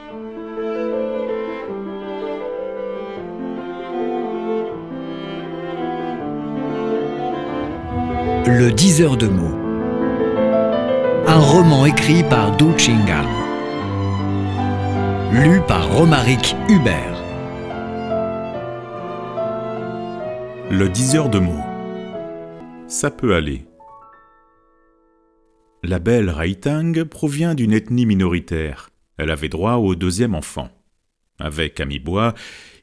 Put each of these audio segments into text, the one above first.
Le diseur de mots. Un roman écrit par Du Chingang. Lu par Romaric Hubert. Le diseur de mots. Ça peut aller. La belle Raitang provient d'une ethnie minoritaire. Elle avait droit au deuxième enfant. Avec Amibois,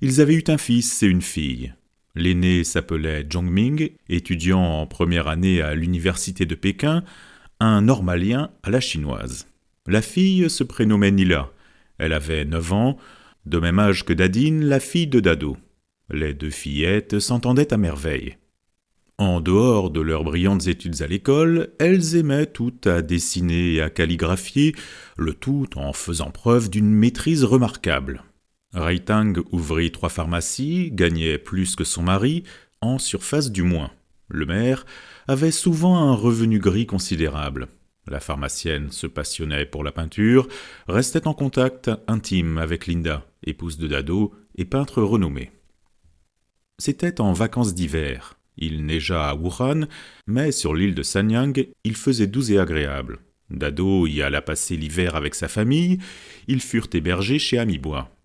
ils avaient eu un fils et une fille. L'aîné s'appelait Zhongming, étudiant en première année à l'université de Pékin, un normalien à la chinoise. La fille se prénommait Nila. Elle avait 9 ans, de même âge que Dadine, la fille de Dado. Les deux fillettes s'entendaient à merveille. En dehors de leurs brillantes études à l'école, elles aimaient toutes à dessiner et à calligraphier, le tout en faisant preuve d'une maîtrise remarquable. Raitang ouvrit 3 pharmacies, gagnait plus que son mari, en surface du moins. Le maire avait souvent un revenu gris considérable. La pharmacienne se passionnait pour la peinture, restait en contact intime avec Linda, épouse de Dado et peintre renommé. C'était en vacances d'hiver. Il neigea à Wuhan, mais sur l'île de Sanyang, il faisait doux et agréable. Dado y alla passer l'hiver avec sa famille. Ils furent hébergés chez Amibois.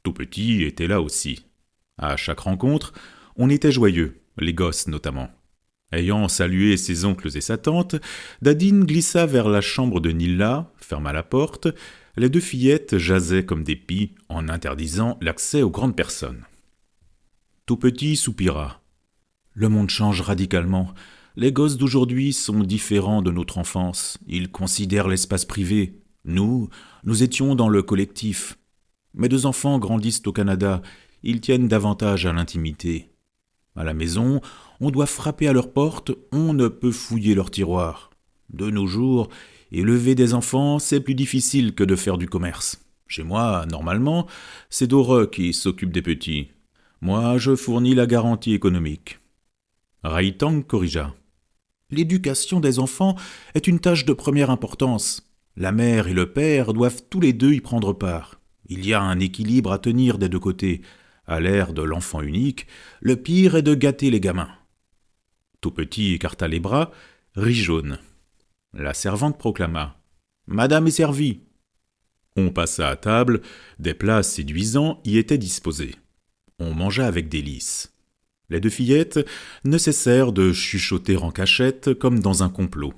Tout petit était là aussi. À chaque rencontre, on était joyeux, les gosses notamment. Ayant salué ses oncles et sa tante, Dadine glissa vers la chambre de Nila, ferma la porte. Les deux fillettes jasaient comme des pies en interdisant l'accès aux grandes personnes. Tout petit soupira. Le monde change radicalement. Les gosses d'aujourd'hui sont différents de notre enfance. Ils considèrent l'espace privé. Nous étions dans le collectif. Mes 2 enfants grandissent au Canada. Ils tiennent davantage à l'intimité. À la maison, on doit frapper à leur porte, on ne peut fouiller leurs tiroirs. De nos jours, élever des enfants, c'est plus difficile que de faire du commerce. Chez moi, normalement, c'est Dore qui s'occupe des petits. Moi, je fournis la garantie économique. Raitang corrigea. L'éducation des enfants est une tâche de première importance. La mère et le père doivent tous les deux y prendre part. Il y a un équilibre à tenir des 2 côtés. À l'ère de l'enfant unique, le pire est de gâter les gamins. Tout petit écarta les bras, rit jaune. La servante proclama. « Madame est servie !» On passa à table, des plats séduisants y étaient disposés. On mangea avec délice. Les 2 fillettes ne cessèrent de chuchoter en cachette comme dans un complot.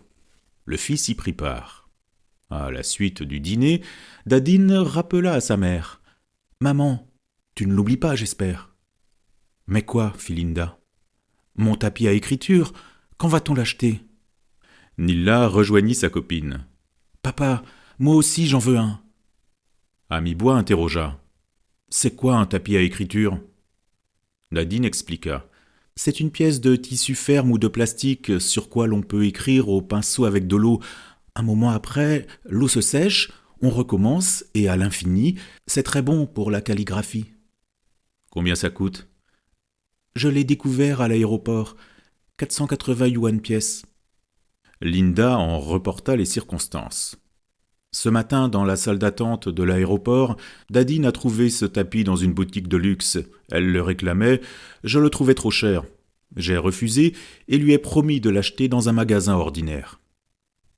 Le fils y prit part. À la suite du dîner, Dadine rappela à sa mère. « Maman, tu ne l'oublies pas, j'espère. »« Mais quoi ?» fit Linda. « Mon tapis à écriture, quand va-t-on l'acheter ?» Nila rejoignit sa copine. « Papa, moi aussi j'en veux un. » Amibois interrogea. « C'est quoi un tapis à écriture ?» Dadine expliqua. « C'est une pièce de tissu ferme ou de plastique sur quoi l'on peut écrire au pinceau avec de l'eau. Un moment après, l'eau se sèche, on recommence et à l'infini, c'est très bon pour la calligraphie. » « Combien ça coûte ?»« Je l'ai découvert à l'aéroport. 480 yuan pièce. » Linda en reporta les circonstances. Ce matin, dans la salle d'attente de l'aéroport, Dadine a trouvé ce tapis dans une boutique de luxe. Elle le réclamait, je le trouvais trop cher. J'ai refusé et lui ai promis de l'acheter dans un magasin ordinaire.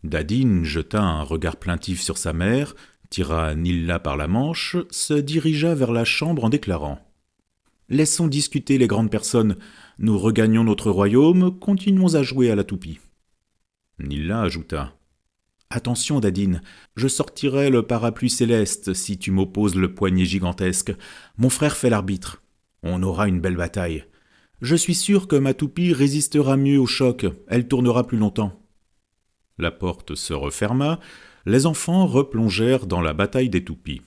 Dadine jeta un regard plaintif sur sa mère, tira Nila par la manche, se dirigea vers la chambre en déclarant « Laissons discuter les grandes personnes. Nous regagnons notre royaume, continuons à jouer à la toupie. » Nila ajouta « Attention, Dadine, je sortirai le parapluie céleste si tu m'opposes le poignet gigantesque. Mon frère fait l'arbitre. On aura une belle bataille. Je suis sûr que ma toupie résistera mieux au choc, elle tournera plus longtemps. » La porte se referma, les enfants replongèrent dans la bataille des toupies.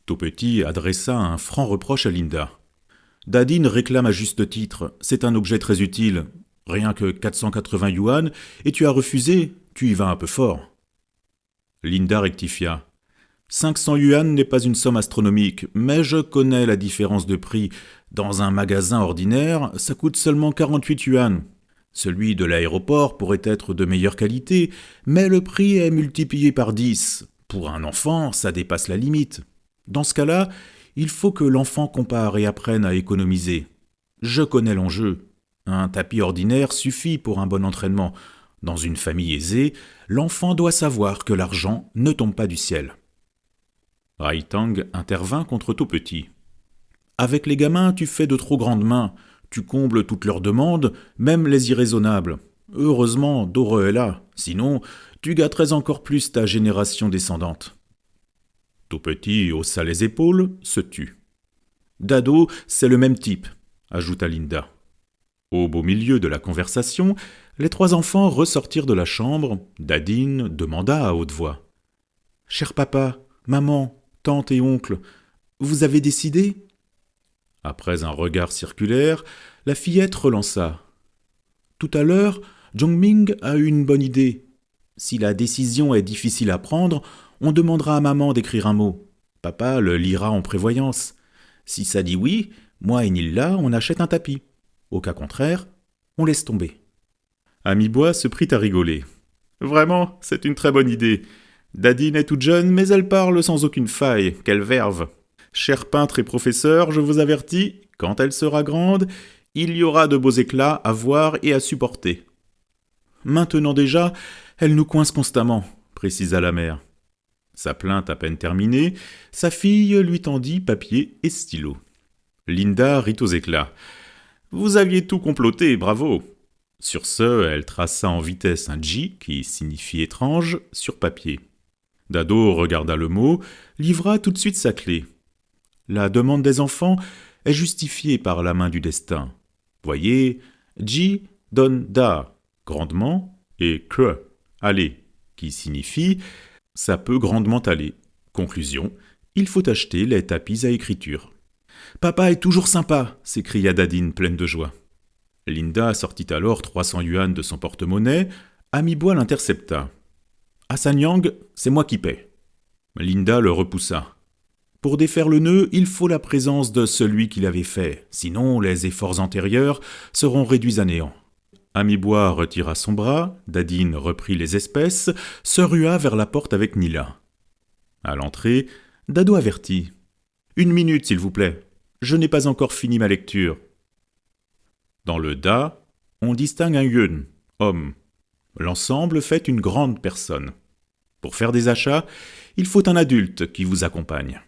Tout petit adressa un franc reproche à Linda. « Dadine réclame à juste titre, c'est un objet très utile. Rien que 480 yuan, et tu as refusé, tu y vas un peu fort. » Linda rectifia. « 500 yuan n'est pas une somme astronomique, mais je connais la différence de prix. Dans un magasin ordinaire, ça coûte seulement 48 yuan. Celui de l'aéroport pourrait être de meilleure qualité, mais le prix est multiplié par 10. Pour un enfant, ça dépasse la limite. Dans ce cas-là, il faut que l'enfant compare et apprenne à économiser. Je connais l'enjeu. Un tapis ordinaire suffit pour un bon entraînement. Dans une famille aisée, l'enfant doit savoir que l'argent ne tombe pas du ciel. Rai Tang intervint contre Tout Petit. Avec les gamins, tu fais de trop grandes mains. Tu combles toutes leurs demandes, même les irraisonnables. Heureusement, Dore est là. Sinon, tu gâterais encore plus ta génération descendante. Tout Petit haussa les épaules, se tut. Dado, c'est le même type, ajouta Linda. Au beau milieu de la conversation, les trois enfants ressortirent de la chambre. Dadine demanda à haute voix. « Cher papa, maman, tante et oncle, vous avez décidé ?» Après un regard circulaire, la fillette relança. « Tout à l'heure, Jongming a eu une bonne idée. Si la décision est difficile à prendre, on demandera à maman d'écrire un mot. Papa le lira en prévoyance. Si ça dit oui, moi et Nilla, on achète un tapis. Au cas contraire, on laisse tomber. » Ami-Bois se prit à rigoler. « Vraiment, c'est une très bonne idée. Dadine est toute jeune, mais elle parle sans aucune faille. Quelle verve. Cher peintre et professeur, je vous avertis, quand elle sera grande, il y aura de beaux éclats à voir et à supporter. » Maintenant déjà, elle nous coince constamment, précisa la mère. Sa plainte à peine terminée, sa fille lui tendit papier et stylo. Linda rit aux éclats. « Vous aviez tout comploté, bravo !» Sur ce, elle traça en vitesse un J, qui signifie étrange, sur papier. Dado regarda le mot, livra tout de suite sa clé. La demande des enfants est justifiée par la main du destin. Voyez, J donne da, grandement, et que, aller, qui signifie ça peut grandement aller. Conclusion, il faut acheter les tapis à écriture. Papa est toujours sympa, s'écria Dadine pleine de joie. Linda sortit alors 300 yuan de son porte-monnaie. Ami-Bois l'intercepta. Hassan Yang, c'est moi qui paie. Linda le repoussa. Pour défaire le nœud, il faut la présence de celui qui l'avait fait, sinon les efforts antérieurs seront réduits à néant. Ami-Bois retira son bras, Dadine reprit les espèces, se rua vers la porte avec Nilla. À l'entrée, Dado avertit. « 1 minute, s'il vous plaît. Je n'ai pas encore fini ma lecture. » Dans le Da, on distingue un yun, homme. L'ensemble fait une grande personne. Pour faire des achats, il faut un adulte qui vous accompagne.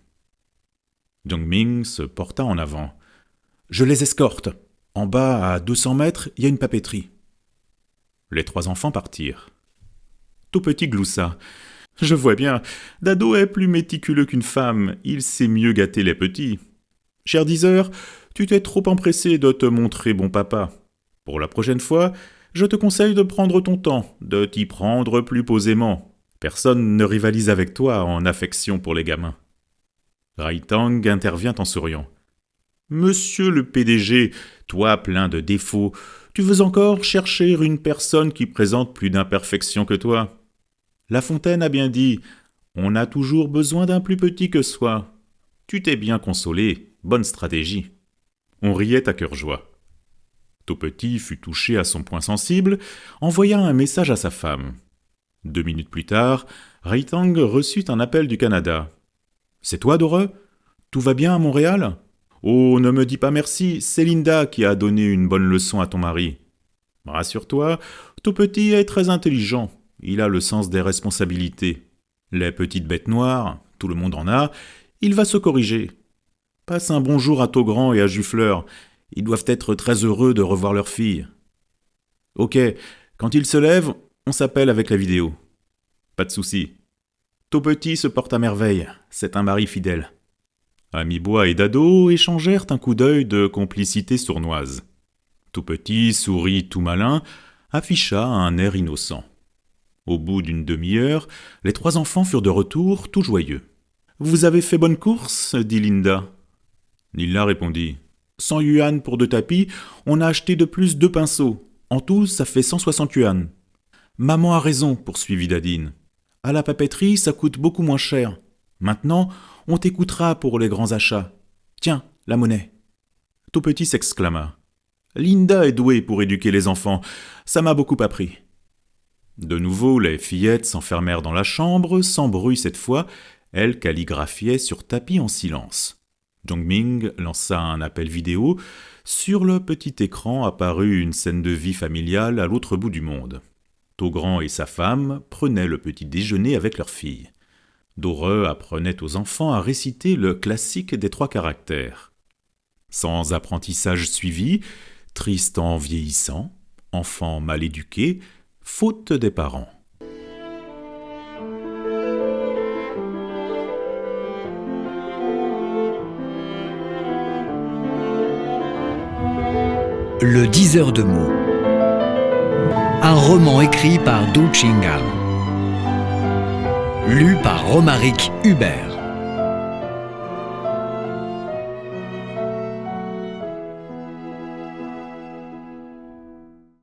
Jongming se porta en avant. « Je les escorte. En bas, à 200 mètres, il y a une papeterie. » Les trois enfants partirent. Tout Petit gloussa. « Je vois bien, Dado est plus méticuleux qu'une femme, il sait mieux gâter les petits. Cher diseur, tu t'es trop empressé de te montrer bon papa. Pour la prochaine fois, je te conseille de prendre ton temps, de t'y prendre plus posément. Personne ne rivalise avec toi en affection pour les gamins. » Rai Tang intervient en souriant. « Monsieur le PDG, toi plein de défauts, tu veux encore chercher une personne qui présente plus d'imperfections que toi. La Fontaine a bien dit « On a toujours besoin d'un plus petit que soi. » Tu t'es bien consolé, bonne stratégie. On riait à cœur joie. Tout Petit fut touché à son point sensible, envoya un message à sa femme. 2 minutes plus tard, Rai Tang reçut un appel du Canada. « C'est toi, Dore ? Tout va bien à Montréal ? Oh, ne me dis pas merci, c'est Linda qui a donné une bonne leçon à ton mari. Rassure-toi, Tout Petit est très intelligent, il a le sens des responsabilités. Les petites bêtes noires, tout le monde en a, il va se corriger. Passe un bonjour à Togrand et à Juffleur, ils doivent être très heureux de revoir leur fille. Ok, quand ils se lèvent, on s'appelle avec la vidéo. Pas de souci. Tout Petit se porte à merveille, c'est un mari fidèle. » Ami-Bois et Dado échangèrent un coup d'œil de complicité sournoise. Tout Petit sourit tout malin, afficha un air innocent. Au bout d'une demi-heure, les trois enfants furent de retour, tout joyeux. « Vous avez fait bonne course ?» dit Linda. Nilla répondit. « 100 yuan pour 2 tapis, on a acheté de plus 2 pinceaux. En tout, ça fait 160 yuan. »« Maman a raison, poursuivit Dadine. À la papeterie, ça coûte beaucoup moins cher. Maintenant, on t'écoutera pour les grands achats. Tiens, la monnaie. » Tout Petit s'exclama. « Linda est douée pour éduquer les enfants. Ça m'a beaucoup appris. » De nouveau, les fillettes s'enfermèrent dans la chambre, sans bruit cette fois. Elles calligraphiaient sur tapis en silence. Jongming lança un appel vidéo. Sur le petit écran apparut une scène de vie familiale à l'autre bout du monde. Togrand et sa femme prenaient le petit déjeuner avec leur fille. Dore apprenait aux enfants à réciter le classique des 3 caractères. Sans apprentissage suivi, triste en vieillissant, enfant mal éduqué, faute des parents. Le 10 heures de mots. Un roman écrit par Du Ching-al. Lu par Romaric Hubert.